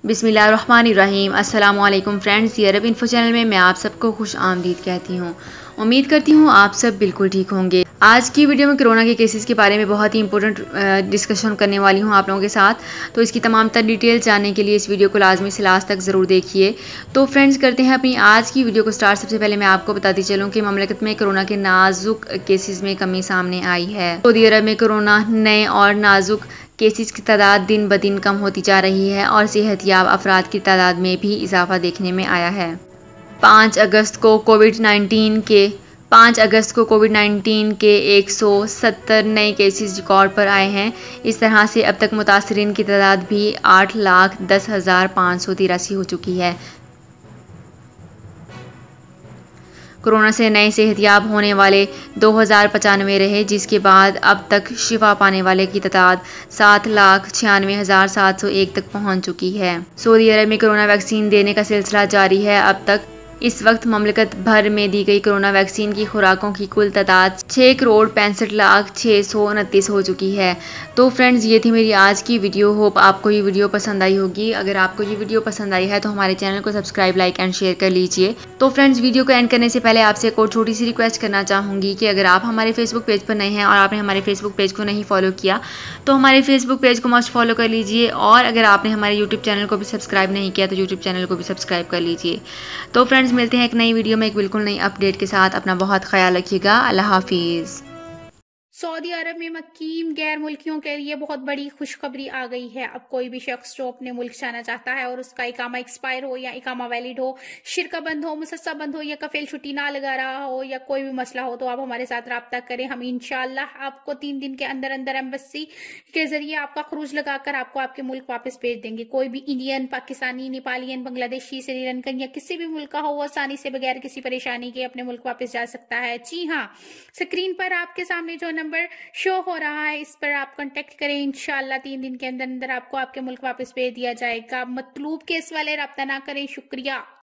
बिस्मिल्लाहिर्रहमानिर्रहीम। अस्सलाम वालेकुम फ्रेंड्स, ये अरब इन्फो चैनल में मैं आप सबको खुश आमदीद कहती हूँ। उम्मीद करती हूँ आप सब बिल्कुल ठीक होंगे। आज की वीडियो में कोरोना के केसेस के बारे में बहुत ही इंपॉर्टेंट डिस्कशन करने वाली हूँ आप लोगों के साथ। तो इसकी तमाम तर डिटेल्स जानने के लिए इस वीडियो को लाजमी से लास्ट तक ज़रूर देखिए। तो फ्रेंड्स, करते हैं अपनी आज की वीडियो को स्टार्ट। सबसे पहले मैं आपको बताती चलूँ कि ममलकत में कोरोना के नाजुक केसेस में कमी सामने आई है। सऊदी अरब में कोरोना नए और नाजुक केसेस की तादाद दिन ब दिन कम होती जा रही है और सेहतयाब अफराद की तादाद में भी इजाफा देखने में आया है। 5 अगस्त को कोविड 19 के 170 नए केसेस रिकॉर्ड पर आए हैं। इस तरह से अब तक मुतासरीन की तादाद भी 8,10,583 हो चुकी है। कोरोना से नए सेहतयाब होने वाले 2095 रहे, जिसके बाद अब तक शिफा पाने वाले की तादाद 7,96,701 तक पहुंच चुकी है। सऊदी अरब में कोरोना वैक्सीन देने का सिलसिला जारी है। अब तक इस वक्त ममलकत भर में दी गई कोरोना वैक्सीन की खुराकों की कुल तादाद 6,65,629 हो चुकी है। तो फ्रेंड्स, ये थी मेरी आज की वीडियो। होप आपको ये वीडियो पसंद आई होगी। अगर आपको ये वीडियो पसंद आई है तो हमारे चैनल को सब्सक्राइब, लाइक एंड शेयर कर लीजिए। तो फ्रेंड्स, वीडियो को एंड करने से पहले आपसे एक और छोटी सी रिक्वेस्ट करना चाहूँगी कि अगर आप हमारे फेसबुक पेज पर नए हैं और आपने हमारे फेसबुक पेज को नहीं फॉलो किया तो हमारे फेसबुक पेज को मस्ट फॉलो कर लीजिए। और अगर आपने हमारे यूट्यूब चैनल को भी सब्सक्राइब नहीं किया तो यूट्यूब चैनल को भी सब्सक्राइब कर लीजिए। तो फ्रेंड्स, मिलते हैं एक नई वीडियो में एक बिल्कुल नई अपडेट के साथ। अपना बहुत ख्याल रखिएगा। अल्लाह हाफिज़। सऊदी अरब में मुकीम गैर मुल्कियों के लिए बहुत बड़ी खुशखबरी आ गई है। अब कोई भी शख्स जो अपने मुल्क जाना चाहता है और उसका इकामा एक्सपायर हो या इकामा वैलिड हो, शिरका बंद हो, मुसस्सा बंद हो या कफिल छुट्टी ना लगा रहा हो या कोई भी मसला हो, तो आप हमारे साथ रब्ता करें। हम इंशाल्लाह आपको 3 दिन के अंदर अंदर एम्बेसी के जरिए आपका खरूज लगाकर आपको आपके मुल्क वापस भेज देंगे। कोई भी इंडियन, पाकिस्तानी, नेपालियन, बांग्लादेशी, श्रीलंकन या किसी भी मुल्क का हो, वो आसानी से बगैर किसी परेशानी के अपने मुल्क वापस जा सकता है। जी हाँ, स्क्रीन पर आपके सामने जो नंबर शो हो रहा है, इस पर आप कांटेक्ट करें। इंशाल्लाह 3 दिन के अंदर अंदर आपको आपके मुल्क वापस भेज दिया जाएगा। मतलूब केस वाले रब्ता ना करें। शुक्रिया।